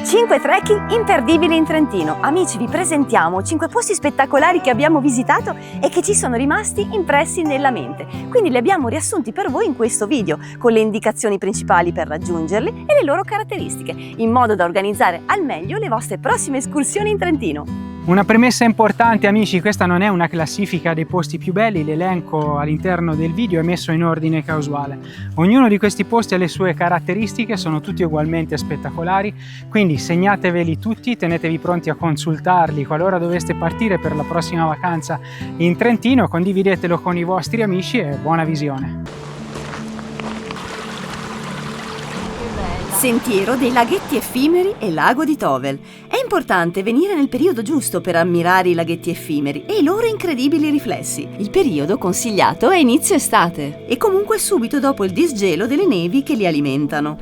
5 trekking imperdibili in Trentino. Amici, vi presentiamo 5 posti spettacolari che abbiamo visitato e che ci sono rimasti impressi nella mente. Quindi li abbiamo riassunti per voi in questo video, con le indicazioni principali per raggiungerli e le loro caratteristiche, in modo da organizzare al meglio le vostre prossime escursioni in Trentino. Una premessa importante, amici: questa non è una classifica dei posti più belli, l'elenco all'interno del video è messo in ordine casuale. Ognuno di questi posti ha le sue caratteristiche, sono tutti ugualmente spettacolari, quindi segnateveli tutti, tenetevi pronti a consultarli qualora doveste partire per la prossima vacanza in Trentino, condividetelo con i vostri amici e buona visione! Sentiero dei laghetti effimeri e lago di Tovel. È importante venire nel periodo giusto per ammirare i laghetti effimeri e i loro incredibili riflessi. Il periodo consigliato è inizio estate e comunque subito dopo il disgelo delle nevi che li alimentano.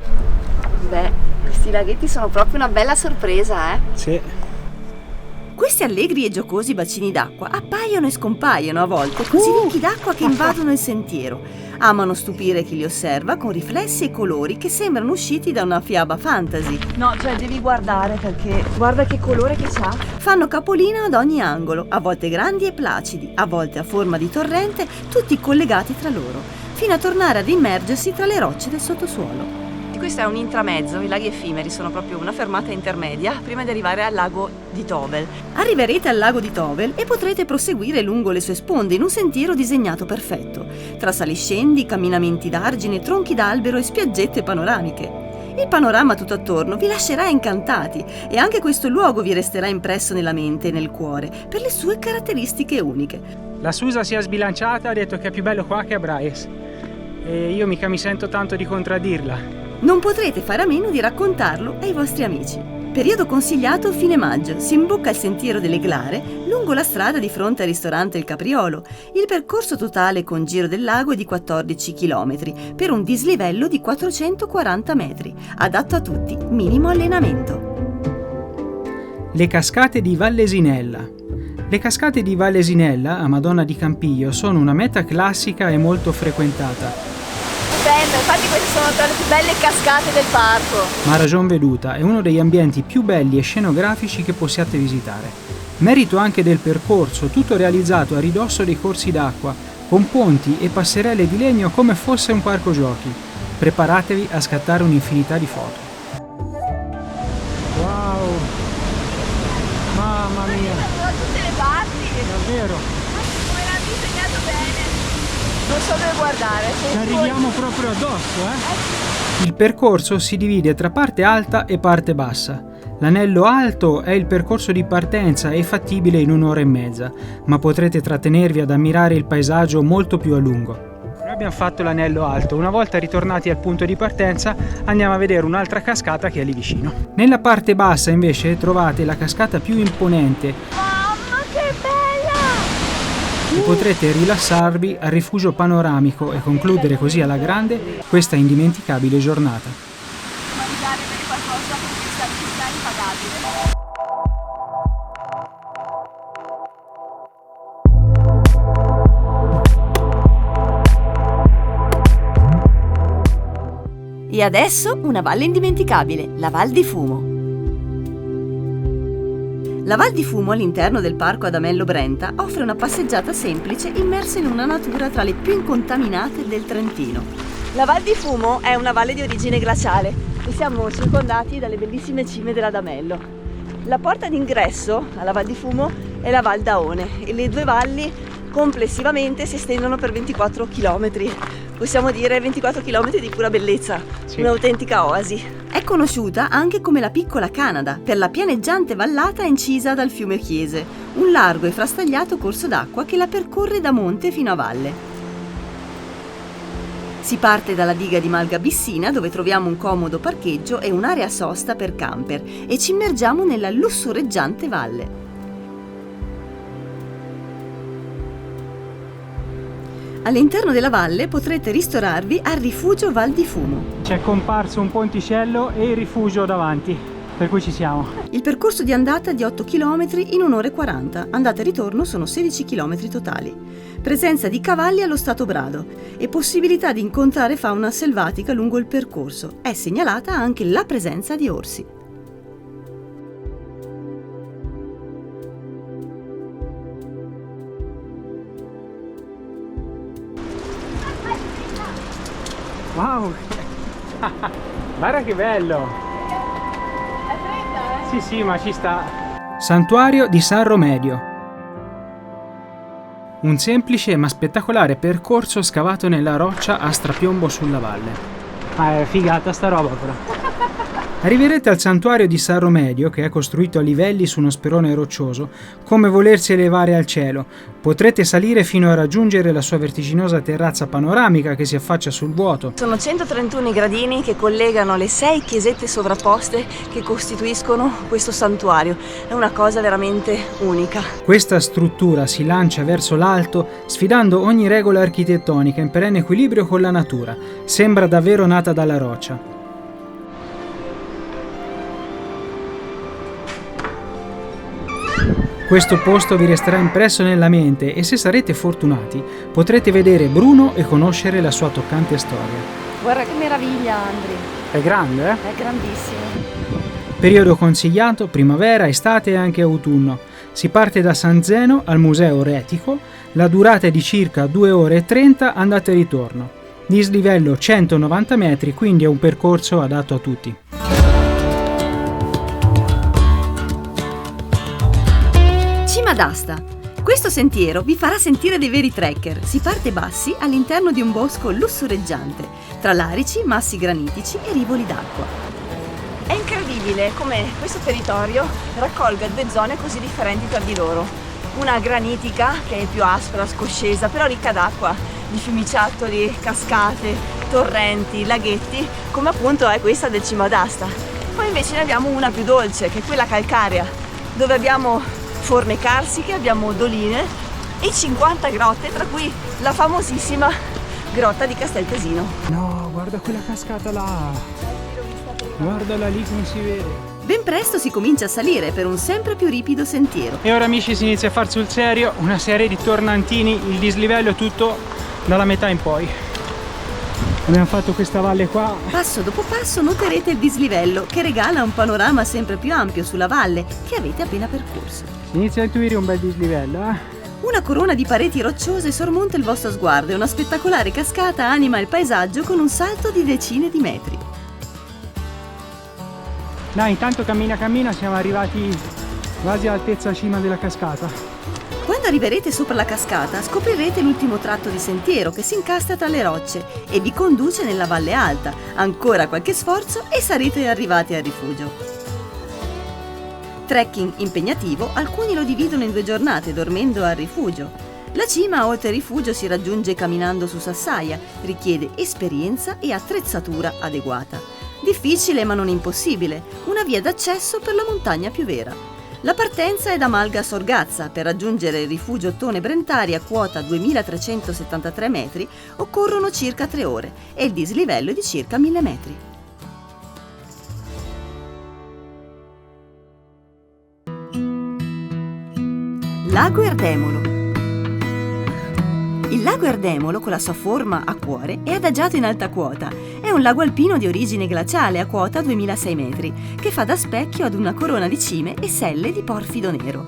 Beh, questi laghetti sono proprio una bella sorpresa, eh? Sì. Questi allegri e giocosi bacini d'acqua appaiono e scompaiono a volte, così ricchi d'acqua che invadono il sentiero. Amano stupire chi li osserva con riflessi e colori che sembrano usciti da una fiaba fantasy. No, cioè devi guardare, perché guarda che colore che c'ha. Fanno capolino ad ogni angolo, a volte grandi e placidi, a volte a forma di torrente, tutti collegati tra loro, fino a tornare ad immergersi tra le rocce del sottosuolo. Questo è un intramezzo, i laghi effimeri sono proprio una fermata intermedia prima di arrivare al lago di Tovel. Arriverete al lago di Tovel e potrete proseguire lungo le sue sponde in un sentiero disegnato perfetto, tra saliscendi, camminamenti d'argine, tronchi d'albero e spiaggette panoramiche. Il panorama tutto attorno vi lascerà incantati e anche questo luogo vi resterà impresso nella mente e nel cuore per le sue caratteristiche uniche. La Susa si è sbilanciata, ha detto che è più bello qua che a Brais e io mica mi sento tanto di contraddirla. Non potrete fare a meno di raccontarlo ai vostri amici. Periodo consigliato fine maggio, si imbocca il sentiero delle Glare lungo la strada di fronte al ristorante Il Capriolo. Il percorso totale con giro del lago è di 14 km per un dislivello di 440 metri, adatto a tutti, minimo allenamento. Le cascate di Vallesinella. Le cascate di Vallesinella a Madonna di Campiglio sono una meta classica e molto frequentata. Infatti queste sono tra le più belle cascate del parco. Ma a ragion veduta, è uno degli ambienti più belli e scenografici che possiate visitare. Merito anche del percorso, tutto realizzato a ridosso dei corsi d'acqua, con ponti e passerelle di legno come fosse un parco giochi. Preparatevi a scattare un'infinità di foto. Wow! Mamma mia! Da tutte le parti! Davvero! Come l'hanno disegnato bene! Non so dove guardare. Ci arriviamo proprio addosso, eh? Il percorso si divide tra parte alta e parte bassa. L'anello alto è il percorso di partenza e fattibile in un'ora e mezza, ma potrete trattenervi ad ammirare il paesaggio molto più a lungo. Noi abbiamo fatto l'anello alto, una volta ritornati al punto di partenza andiamo a vedere un'altra cascata che è lì vicino. Nella parte bassa invece trovate la cascata più imponente e potrete rilassarvi al rifugio panoramico e concludere così alla grande questa indimenticabile giornata. Mangiare per qualcosa con questa vista impagabile. E adesso una valle indimenticabile, la Val di Fumo. La Val di Fumo all'interno del parco Adamello Brenta offre una passeggiata semplice immersa in una natura tra le più incontaminate del Trentino. La Val di Fumo è una valle di origine glaciale e siamo circondati dalle bellissime cime dell'Adamello. La porta d'ingresso alla Val di Fumo è la Val d'Aone e le due valli complessivamente si estendono per 24 km. Possiamo dire 24 km di pura bellezza, sì. Un'autentica oasi. È conosciuta anche come la Piccola Canada per la pianeggiante vallata incisa dal fiume Chiese, un largo e frastagliato corso d'acqua che la percorre da monte fino a valle. Si parte dalla diga di Malgabissina, dove troviamo un comodo parcheggio e un'area sosta per camper, e ci immergiamo nella lussureggiante valle. All'interno della valle potrete ristorarvi al rifugio Val di Fumo. C'è comparso un ponticello e il rifugio davanti, per cui ci siamo. Il percorso di andata è di 8 km in un'ora e 40, andata e ritorno sono 16 km totali. Presenza di cavalli allo stato brado e possibilità di incontrare fauna selvatica lungo il percorso. È segnalata anche la presenza di orsi. Wow! Guarda che bello! È fredda, Sì, ma ci sta. Santuario di San Romedio. Un semplice ma spettacolare percorso scavato nella roccia a strapiombo sulla valle. Ah, è figata sta roba però. Arriverete al santuario di San Romedio, che è costruito a livelli su uno sperone roccioso, come volersi elevare al cielo. Potrete salire fino a raggiungere la sua vertiginosa terrazza panoramica che si affaccia sul vuoto. Sono 131 i gradini che collegano le 6 chiesette sovrapposte che costituiscono questo santuario. È una cosa veramente unica. Questa struttura si lancia verso l'alto, sfidando ogni regola architettonica in perenne equilibrio con la natura. Sembra davvero nata dalla roccia. Questo posto vi resterà impresso nella mente e se sarete fortunati potrete vedere Bruno e conoscere la sua toccante storia. Guarda che meraviglia, Andri. È grande, eh? È grandissimo. Periodo consigliato, primavera, estate e anche autunno. Si parte da San Zeno al Museo Retico, la durata è di circa 2 ore e 30 andata e ritorno. Dislivello 190 metri, quindi è un percorso adatto a tutti. Cima d'Asta. Questo sentiero vi farà sentire dei veri trekker. Si parte bassi all'interno di un bosco lussureggiante, tra larici, massi granitici e rivoli d'acqua. È incredibile come questo territorio raccolga due zone così differenti tra di loro. Una granitica che è più aspra, scoscesa, però ricca d'acqua, di fiumiciattoli, cascate, torrenti, laghetti, come appunto è questa del Cima d'Asta. Poi invece ne abbiamo una più dolce, che è quella calcarea, dove abbiamo forme carsiche, abbiamo doline e 50 grotte, tra cui la famosissima grotta di Casteltesino. No, guarda quella cascata là! Guardala lì come si vede! Ben presto si comincia a salire per un sempre più ripido sentiero. E ora amici si inizia a far sul serio una serie di tornantini, il dislivello è tutto dalla metà in poi. Abbiamo fatto questa valle qua. Passo dopo passo noterete il dislivello che regala un panorama sempre più ampio sulla valle che avete appena percorso. Inizia a intuire un bel dislivello, eh? Una corona di pareti rocciose sormonta il vostro sguardo e una spettacolare cascata anima il paesaggio con un salto di decine di metri. Dai, intanto cammina, siamo arrivati quasi all'altezza cima della cascata. Quando arriverete sopra la cascata scoprirete l'ultimo tratto di sentiero che si incastra tra le rocce e vi conduce nella Valle Alta. Ancora qualche sforzo e sarete arrivati al rifugio. Trekking impegnativo, alcuni lo dividono in 2 giornate dormendo al rifugio. La cima oltre il rifugio si raggiunge camminando su sassaia, richiede esperienza e attrezzatura adeguata. Difficile ma non impossibile, una via d'accesso per la montagna più vera. La partenza è da Malga Sorgazza. Per raggiungere il rifugio Tone Brentari a quota 2373 metri occorrono circa 3 ore e il dislivello è di circa 1000 metri. Lago Erdemolo. Il lago Erdemolo, con la sua forma a cuore, è adagiato in alta quota. È un lago alpino di origine glaciale a quota 2006 metri, che fa da specchio ad una corona di cime e selle di porfido nero.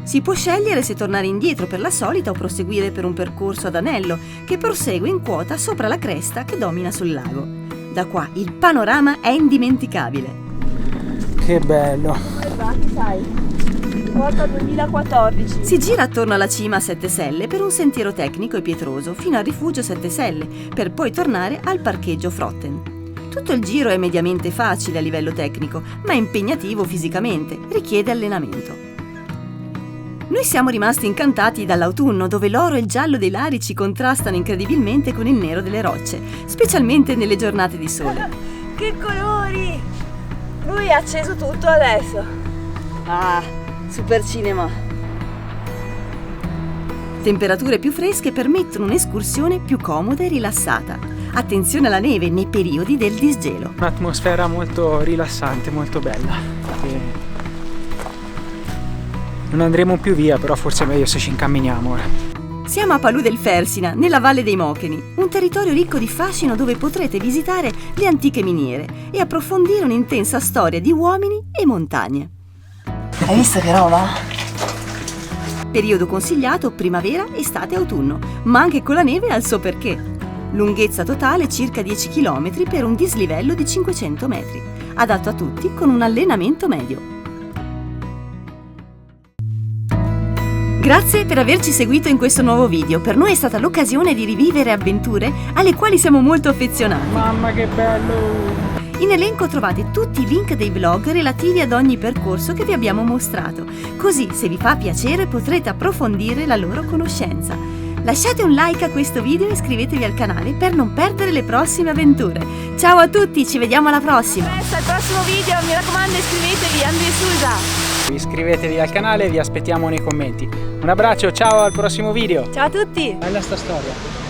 Si può scegliere se tornare indietro per la solita o proseguire per un percorso ad anello, che prosegue in quota sopra la cresta che domina sul lago. Da qua il panorama è indimenticabile. Che bello! Quota 2014. Si gira attorno alla cima a 7 selle per un sentiero tecnico e pietroso fino al rifugio 7 selle, per poi tornare al parcheggio Frotten. Tutto il giro è mediamente facile a livello tecnico, ma impegnativo fisicamente, richiede allenamento. Noi siamo rimasti incantati dall'autunno, dove l'oro e il giallo dei larici contrastano incredibilmente con il nero delle rocce, specialmente nelle giornate di sole. Che colori! Lui ha acceso tutto adesso. Ah! Super cinema. Temperature più fresche permettono un'escursione più comoda e rilassata. Attenzione alla neve nei periodi del disgelo. Un'atmosfera molto rilassante, molto bella. Non andremo più via, però forse è meglio se ci incamminiamo ora. Siamo a Palù del Fersina, nella Valle dei Mocheni, un territorio ricco di fascino dove potrete visitare le antiche miniere e approfondire un'intensa storia di uomini e montagne. Hai visto che roba? Periodo consigliato primavera, estate e autunno, ma anche con la neve ha il suo perché. Lunghezza totale circa 10 km per un dislivello di 500 metri. Adatto a tutti con un allenamento medio. Grazie per averci seguito in questo nuovo video. Per noi è stata l'occasione di rivivere avventure alle quali siamo molto affezionati. Mamma che bello! In elenco trovate tutti i link dei vlog relativi ad ogni percorso che vi abbiamo mostrato. Così, se vi fa piacere, potrete approfondire la loro conoscenza. Lasciate un like a questo video e iscrivetevi al canale per non perdere le prossime avventure. Ciao a tutti, ci vediamo alla prossima! Al prossimo video, mi raccomando, iscrivetevi, Andrea Susa. Iscrivetevi al canale e vi aspettiamo nei commenti. Un abbraccio, ciao, al prossimo video! Ciao a tutti! Bella sta storia!